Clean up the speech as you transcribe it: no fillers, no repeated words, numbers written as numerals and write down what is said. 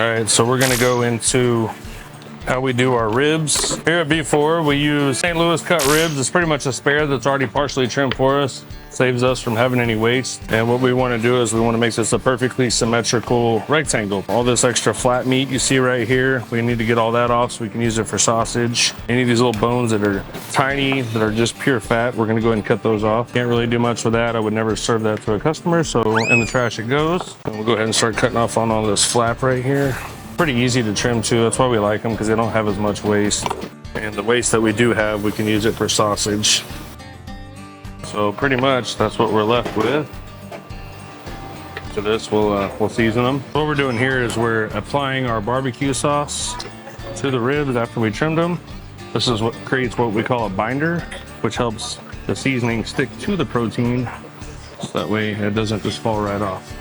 right, so we're gonna go into how we do our ribs. Here at B4, we use St. Louis cut ribs. It's pretty much a spare that's already partially trimmed for us. Saves us from having any waste. And what we want to do is we want to make this a perfectly symmetrical rectangle. All this extra flat meat you see right here, we need to get all that off so we can use it for sausage. Any of these little bones that are tiny, that are just pure fat, we're going to go ahead and cut those off. Can't really do much with that. I would never serve that to a customer, so in the trash it goes. And we'll go ahead and start cutting off on all this flap right here. Pretty easy to trim too. That's why we like them, because they don't have as much waste. And the waste that we do have, we can use it for sausage. So pretty much that's what we're left with. So this we'll season them. What we're doing here is we're applying our barbecue sauce to the ribs after we trimmed them. This is what creates what we call a binder, which helps the seasoning stick to the protein, so that way it doesn't just fall right off.